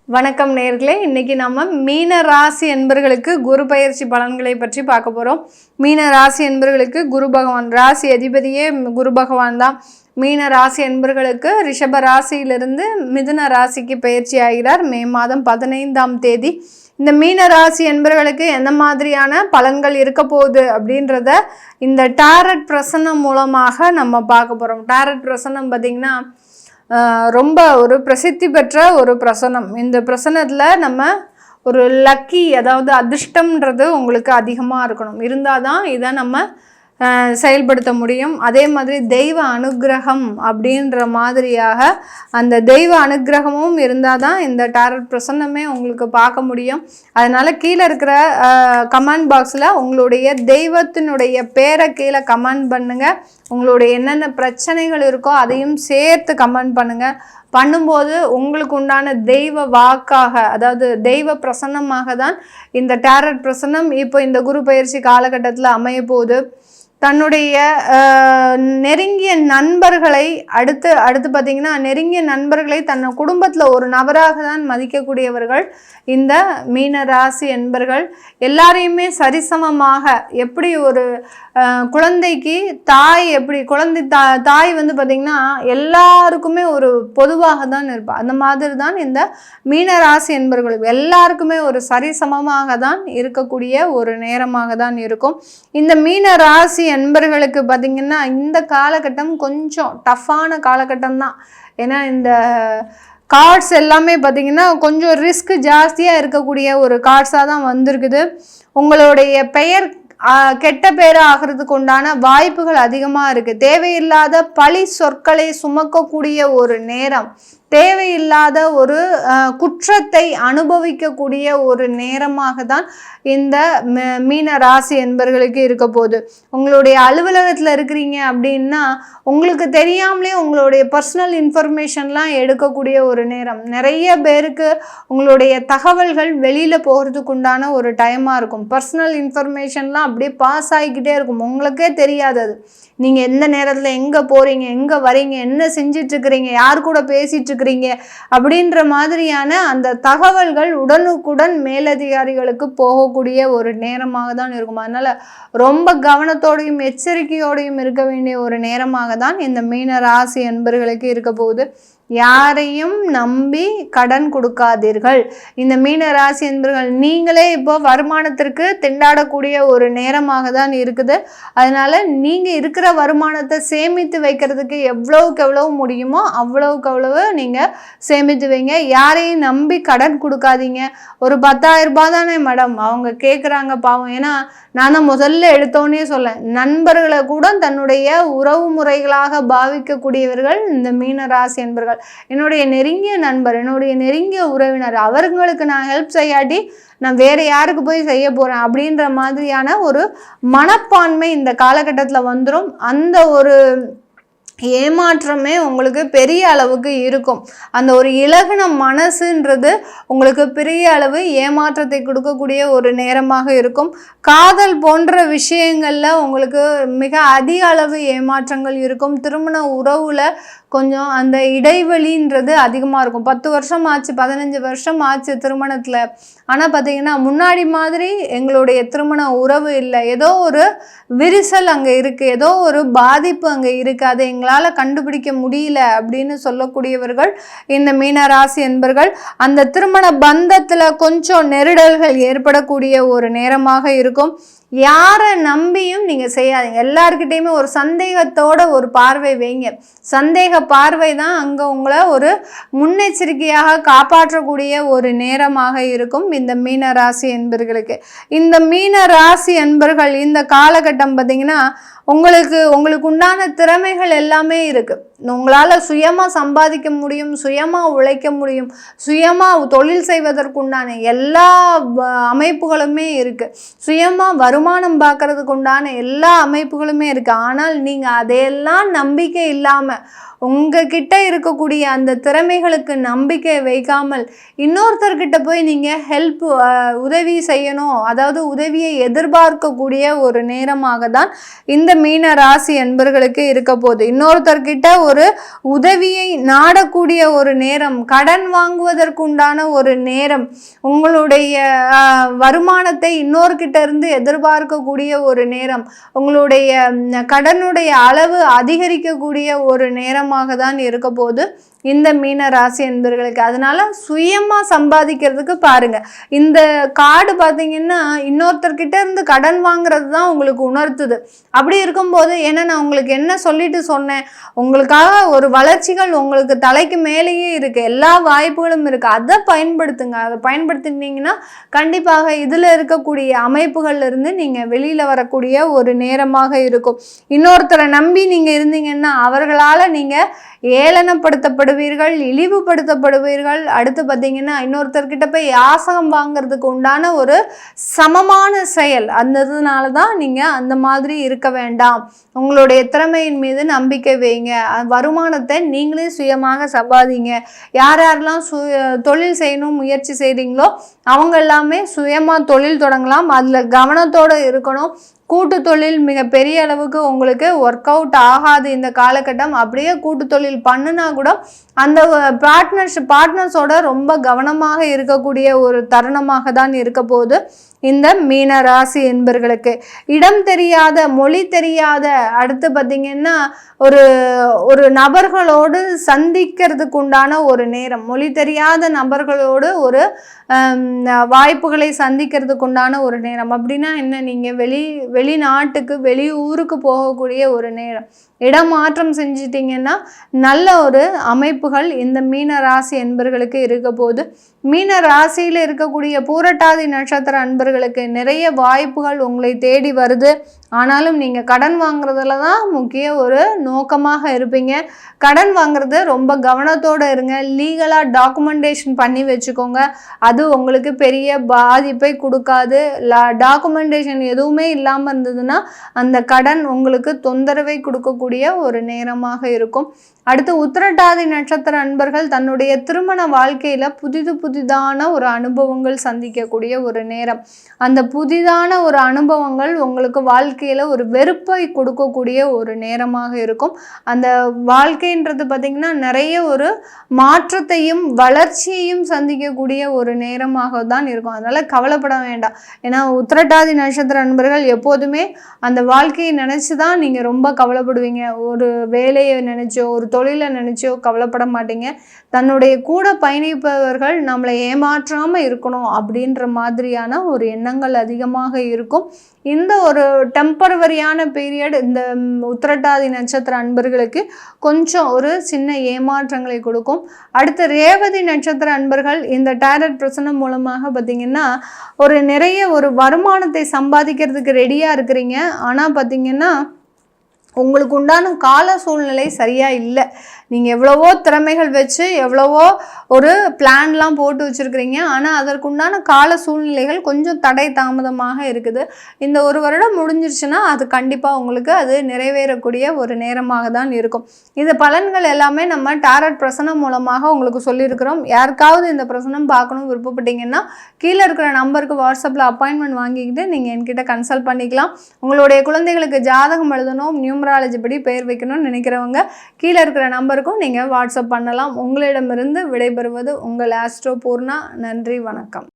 வணக்கம் நேயர்களே, இன்னைக்கு நம்ம மீன ராசி என்பர்களுக்கு குரு பயிற்சி பலன்களை பற்றி பார்க்க போகிறோம். மீன ராசி என்பர்களுக்கு குரு பகவான் ராசி அதிபதியே குரு பகவான் தான். மீன ராசி என்பர்களுக்கு ரிஷப ராசியிலிருந்து மிதுன ராசிக்கு பயிற்சி ஆகிறார் மே மாதம் 15ஆம் தேதி. இந்த மீன ராசி என்பர்களுக்கு எந்த மாதிரியான பலன்கள் இருக்க போகுது அப்படின்றத இந்த டாரட் பிரசன்னம் மூலமாக நம்ம பார்க்க போகிறோம். டாரட் பிரசன்னம் பார்த்திங்கன்னா ரொம்ப ஒரு பிரசித்தி பெற்ற ஒரு பிரசனம். இந்த பிரசனத்தில் நம்ம ஒரு லக்கி, அதாவது அதிர்ஷ்டம்ன்றது உங்களுக்கு அதிகமாக இருக்கணும், இருந்தால் தான் இதை நம்ம செயல்படுத்த முடியும். அதே மாதிரி தெய்வ அனுகிரகம் அப்படின்ற மாதிரியாக அந்த தெய்வ அனுகிரகமும் இருந்தால் தான் இந்த டாரட் பிரசன்னமே உங்களுக்கு பார்க்க முடியும். அதனால் கீழே இருக்கிற கமெண்ட் பாக்ஸில் உங்களுடைய தெய்வத்தினுடைய பேரை கீழே கமெண்ட் பண்ணுங்கள். உங்களுடைய என்னென்ன பிரச்சனைகள் இருக்கோ அதையும் சேர்த்து கமெண்ட் பண்ணுங்கள். பண்ணும்போது உங்களுக்கு உண்டான தெய்வ வாக்காக, அதாவது தெய்வ பிரசன்னமாக தான் இந்த டாரட் பிரசன்னம் இப்போ இந்த குரு பயிற்சி காலகட்டத்தில் அமைய போகுது. தன்னுடைய நெருங்கிய நண்பர்களை அடுத்து பார்த்திங்கன்னா நெருங்கிய நண்பர்களை தன் குடும்பத்தில் ஒரு நபராக தான் மதிக்கக்கூடியவர்கள் இந்த மீன ராசி என்பர்கள். எல்லாரையுமே சரிசமமாக, எப்படி ஒரு குழந்தைக்கு தாய் எப்படி தாய் வந்து பார்த்திங்கன்னா எல்லாருக்குமே ஒரு பொதுவாக தான் இருப்பாள், அந்த மாதிரி தான் இந்த மீன ராசி என்பர்கள் எல்லாருக்குமே ஒரு சரிசமமாக தான் இருக்கக்கூடிய ஒரு நேரமாக தான் இருக்கும். இந்த மீன ராசி என்பர்களுக்கு பார்த்திங்கன்னா இந்த காலகட்டம் கொஞ்சம் டஃப்பான காலகட்டம் தான். ஏன்னா இந்த கார்ட்ஸ் எல்லாமே பார்த்திங்கன்னா கொஞ்சம் ரிஸ்க் ஜாஸ்தியாக இருக்கக்கூடிய ஒரு கார்ட்ஸாக தான் வந்திருக்குது. உங்களுடைய பெயர் கெட்ட பேர் ஆகிறதுக்கு உண்டான வாய்ப்புகள் அதிகமாக இருக்குது. தேவையில்லாத பழி சொற்களை சுமக்கக்கூடிய ஒரு நேரம், தேவையில்லாத ஒரு குற்றத்தை அனுபவிக்கக்கூடிய ஒரு நேரமாக தான் இந்த மீன ராசி என்பர்களுக்கு இருக்க போகுது. உங்களுடைய அலுவலகத்தில் இருக்கிறீங்க அப்படின்னா உங்களுக்கு தெரியாமலே உங்களுடைய பர்சனல் இன்ஃபர்மேஷன்லாம் எடுக்கக்கூடிய ஒரு நேரம். நிறைய பேருக்கு உங்களுடைய தகவல்கள் வெளியில் போகிறதுக்கு உண்டான ஒரு டைமாக இருக்கும். பர்சனல் இன்ஃபர்மேஷன்லாம் அப்படியே பாஸ் ஆகிக்கிட்டே இருக்கும், உங்களுக்கே தெரியாதது. நீங்கள் எந்த நேரத்தில் எங்கே போகிறீங்க, எங்கே வரீங்க, என்ன செஞ்சிட்ருக்கிறீங்க, யார் கூட பேசிகிட்ருக்கிறீங்க அப்படின்ற மாதிரியான அந்த தகவல்கள் உடனுக்குடன் மேலதிகாரிகளுக்கு போகக்கூடிய ஒரு நேரமாக தான் இருக்கும். அதனால் ரொம்ப கவனத்தோடையும் எச்சரிக்கையோடையும் இருக்க வேண்டிய ஒரு நேரமாக தான் இந்த மீன ராசி என்பர்களுக்கு இருக்க போகுது. யாரையும் நம்பி கடன் கொடுக்காதீர்கள். இந்த மீன ராசி என்பர்கள் நீங்களே இப்போ வருமானத்திற்கு திண்டாடக்கூடிய ஒரு நேரமாக தான் இருக்குது. அதனால நீங்கள் இருக்கிற வருமானத்தை சேமித்து வைக்கிறதுக்கு எவ்வளவுக்கு எவ்வளவு முடியுமோ அவ்வளவுக்கு அவ்வளவு நீங்கள் சேமித்து வைங்க. யாரையும் நம்பி கடன் கொடுக்காதீங்க. ஒரு 10,000 ரூபாய் தானே மேடம் அவங்க கேட்குறாங்க பாவம். ஏன்னா நான் தான் முதல்ல எடுத்தோன்னே சொல்லேன், நண்பர்களை கூட தன்னுடைய உறவு முறைகளாக பாவிக்கக்கூடியவர்கள் இந்த மீன ராசி என்பர்கள். என்னுடைய நெருங்கிய நண்பர், என்னுடைய நெருங்கிய உறவினர், அவர்களுக்கு நான் ஹெல்ப் செய்யாட்டி நான் வேற யாருக்கு போய் செய்ய போறேன் அப்படின்ற மாதிரியான ஒரு மனப்பான்மை இந்த காலகட்டத்தில் வந்துடும். அந்த ஒரு ஏமாற்றமே உங்களுக்கு பெரிய அளவுக்கு இருக்கும். அந்த ஒரு இலகுன மனசுன்றது உங்களுக்கு பெரிய அளவு ஏமாற்றத்தை கொடுக்கக்கூடிய ஒரு நேரமாக இருக்கும். காதல் போன்ற விஷயங்களில் உங்களுக்கு மிக அதிக அளவு ஏமாற்றங்கள் இருக்கும். திருமண உறவில் கொஞ்சம் அந்த இடைவெளின்றது அதிகமாக இருக்கும். 10 வருஷம் ஆச்சு, 15 வருஷம் ஆச்சு திருமணத்தில், ஆனால் பார்த்திங்கன்னா முன்னாடி மாதிரி எங்களுடைய திருமண உறவு இல்லை, ஏதோ ஒரு விரிசல் அங்கே இருக்குது, ஏதோ ஒரு பாதிப்பு அங்கே இருக்குது, அதை எங்களால் கண்டுபிடிக்க முடியல அப்படின்னு சொல்லக்கூடியவர்கள் இந்த மீன ராசி என்பர்கள். அந்த திருமண பந்தத்தில் கொஞ்சம் நெருடல்கள் ஏற்படக்கூடிய ஒரு நேரமாக இருக்கும். யாரை நம்பியும் நீங்கள் செய்யாதீங்க. எல்லாருக்கிட்டையுமே ஒரு சந்தேகத்தோட ஒரு பார்வை வைங்க. சந்தேக பார்வை தான் அங்கே உங்களை ஒரு முன்னெச்சரிக்கையாக காப்பாற்றக்கூடிய ஒரு நேரமாக இருக்கும் இந்த மீன ராசி என்பர்களுக்கு. இந்த மீன ராசி என்பர்கள் இந்த காலகட்டம் பார்த்திங்கன்னா உங்களுக்கு உண்டான திறமைகள் எல்லாமே இருக்குது. உங்களால் சுயமாக சம்பாதிக்க முடியும், சுயமாக உழைக்க முடியும், சுயமாக தொழில் செய்வதற்குண்டான எல்லா அமைப்புகளுமே இருக்குது. சுயமாக வருமானம் பார்க்கறதுக்கு உண்டான எல்லா அமைப்புகளுமே இருக்குது. ஆனால் நீங்கள் அதையெல்லாம் நம்பிக்கை இல்லாமல் உங்ககிட்ட இருக்கக்கூடிய அந்த திறமைகளுக்கு நம்பிக்கை வைக்காமல் இன்னொருத்தர்கிட்ட போய் நீங்கள் உதவி செய்யணும், அதாவது உதவியை எதிர்பார்க்கக்கூடிய ஒரு நேரமாக தான் இந்த மீன ராசி அன்பர்களுக்கு இருக்க போகுது. இன்னொருத்தர்கிட்ட ஒரு உதவியை நாடக்கூடிய ஒரு நேரம், கடன் வாங்குவதற்குண்டான ஒரு நேரம், உங்களுடைய வருமானத்தை இன்னொருக்கிட்ட இருந்து எதிர்பார்க்கக்கூடிய ஒரு நேரம், உங்களுடைய கடனுடைய அளவு அதிகரிக்கக்கூடிய ஒரு நேரமாக தான் இருக்க போது இந்த மீன ராசி என்பர்களுக்கு. அதனால சுயமா சம்பாதிக்கிறதுக்கு பாருங்க. இந்த கார்டு பார்த்தீங்கன்னா இன்னொருத்தர்கிட்ட இருந்து கடன் வாங்குறது தான் உங்களுக்கு உணர்த்துது. அப்படி இருக்கும்போது ஏன்னா நான் உங்களுக்கு என்ன சொல்லிட்டு சொன்னேன், உங்களுக்காக ஒரு வளர்ச்சிகள் உங்களுக்கு தலைக்கு மேலேயே இருக்கு, எல்லா வாய்ப்புகளும் இருக்கு, அதை பயன்படுத்துங்க. அதை பயன்படுத்தினீங்கன்னா கண்டிப்பாக இதுல இருக்கக்கூடிய அமைப்புகள்ல இருந்து நீங்க வெளியில வரக்கூடிய ஒரு நேரமாக இருக்கும். இன்னொருத்தரை நம்பி நீங்க இருந்தீங்கன்னா அவர்களால நீங்க ஏளனப்படுத்தப்படுவீர்கள், இழிவுபடுத்தப்படுவீர்கள். அடுத்து பார்த்தீங்கன்னா இன்னொருத்தர்கிட்ட போய் யாசகம் வாங்கிறதுக்கு உண்டான ஒரு சமமான செயல். அந்த இதனால தான் நீங்கள் அந்த மாதிரி இருக்க வேண்டாம். உங்களுடைய திறமையின் மீது நம்பிக்கை வைங்க. வருமானத்தை நீங்களே சுயமாக சம்பாதிங்க. யார் யாரெல்லாம் தொழில் செய்யணும் முயற்சி செய்கிறீங்களோ அவங்க எல்லாமே சுயமாக தொழில் தொடங்கலாம். அதில் கவனத்தோடு இருக்கணும். கூட்டு தொழில் மிக பெரிய அளவுக்கு உங்களுக்கு ஒர்க் அவுட் ஆகாது இந்த காலகட்டம். அப்படியே கூட்டு தொழில் பண்ணுனா கூட அந்த பார்ட்னர்ஸோட ரொம்ப கவனமாக இருக்கக்கூடிய ஒரு தருணமாக தான் இருக்க போகுது இந்த மீன ராசி என்பர்களுக்கு. இடம் தெரியாத, மொழி தெரியாத, அடுத்து பார்த்தீங்கன்னா ஒரு நபர்களோடு சந்திக்கிறதுக்கு உண்டான ஒரு நேரம், மொழி தெரியாத நபர்களோடு ஒரு வாய்ப்புகளை சந்திக்கிறதுக்கு உண்டான ஒரு நேரம். அப்படின்னா என்ன, நீங்கள் வெளிநாட்டுக்கு வெளியூருக்கு போகக்கூடிய ஒரு நேரம், இடமாற்றம் செஞ்சிட்டிங்கன்னா நல்ல ஒரு அமைப்புகள் இந்த மீன ராசி அன்பர்களுக்கு இருக்க போது. மீன ராசியில் இருக்கக்கூடிய பூரட்டாதி நட்சத்திர அன்பர்களுக்கு நிறைய வாய்ப்புகள் உங்களை தேடி வருது. ஆனாலும் நீங்கள் கடன் வாங்குறதுல தான் முக்கிய ஒரு நோக்கமாக இருப்பீங்க. கடன் வாங்குறது ரொம்ப கவனத்தோடு இருங்க. லீகலாக டாக்குமெண்டேஷன் பண்ணி வச்சுக்கோங்க. அது உங்களுக்கு பெரிய பாதிப்பை கொடுக்காது. டாக்குமெண்டேஷன் எதுவுமே இல்லாமல் இருந்ததுன்னா அந்த கடன் உங்களுக்கு தொந்தரவை கொடுக்கக்கூடிய ஒரு நேரமாக இருக்கும். அடுத்து உத்திரட்டாதி நட்சத்திர அன்பர்கள் தன்னுடைய திருமண வாழ்க்கையில புதிதான ஒரு அனுபவங்கள் சந்திக்கக்கூடிய ஒரு நேரம். அந்த புதிதான ஒரு அனுபவங்கள் உங்களுக்கு வாழ்க்கையில ஒரு வெறுப்பை கொடுக்கக்கூடிய ஒரு நேரமாக இருக்கும். அந்த வாழ்க்கைன்றது பார்த்தீங்கன்னா நிறைய ஒரு மாற்றத்தையும் வளர்ச்சியையும் சந்திக்கக்கூடிய ஒரு நேரமாக தான் இருக்கும். அதனால கவலைப்பட வேண்டாம். ஏன்னா உத்திரட்டாதி நட்சத்திர அன்பர்கள் எப்போதுமே அந்த வாழ்க்கையை நினைச்சு தான் நீங்க ரொம்ப கவலைப்படுவீங்க. ஒரு வேலையை நினைச்சோ ஒரு தொழிலை நினைச்சோ கவலைப்பட மாட்டீங்க. தன்னுடைய கூட பயணிப்பவர்கள் நம்மளை ஏமாற்றாமல் இருக்கணும் அப்படின்ற மாதிரியான ஒரு எண்ணங்கள் அதிகமாக இருக்கும். இந்த ஒரு டெம்பரவரியான பீரியட் இந்த உத்திரட்டாதி நட்சத்திர அன்பர்களுக்கு கொஞ்சம் ஒரு சின்ன ஏமாற்றங்களை கொடுக்கும். அடுத்து ரேவதி நட்சத்திர அன்பர்கள் இந்த டாரட் பிரசனம் மூலமாக பார்த்தீங்கன்னா நிறைய ஒரு வருமானத்தை சம்பாதிக்கிறதுக்கு ரெடியாக இருக்கிறீங்க. ஆனால் பார்த்தீங்கன்னா உங்களுக்கு உண்டான கால சூழ்நிலை சரியாக இல்லை. நீங்கள் எவ்வளவோ திறமைகள் வச்சு எவ்வளவோ ஒரு பிளான்லாம் போட்டு வச்சுருக்கிறீங்க. ஆனால் அதற்குண்டான கால சூழ்நிலைகள் கொஞ்சம் தடை தாமதமாக இருக்குது. இந்த ஒரு வருடம் முடிஞ்சிருச்சுன்னா அது கண்டிப்பாக உங்களுக்கு அது நிறைவேறக்கூடிய ஒரு நேரமாக தான் இருக்கும். இந்த பலன்கள் எல்லாமே நம்ம டாரட் பிரசனம் மூலமாக உங்களுக்கு சொல்லியிருக்கிறோம். யாருக்காவது இந்த பிரசனம் பார்க்கணும் விருப்பப்பட்டீங்கன்னா கீழே இருக்கிற நம்பருக்கு வாட்ஸ்அப்பில் அப்பாயின்மெண்ட் வாங்கிக்கிட்டு நீங்கள் என்கிட்ட கன்சல்ட் பண்ணிக்கலாம். உங்களுடைய குழந்தைகளுக்கு ஜாதகம் எழுதணும், நியூமராலஜி படி பெயர் வைக்கணும்னு நினைக்கிறவங்க கீழே இருக்கிற நம்பருக்கும் நீங்கள் வாட்ஸ்அப் பண்ணலாம். உங்களிடமிருந்து விடைபெறுவது உங்கள் ஆஸ்ட்ரோ பூர்ணா. நன்றி, வணக்கம்.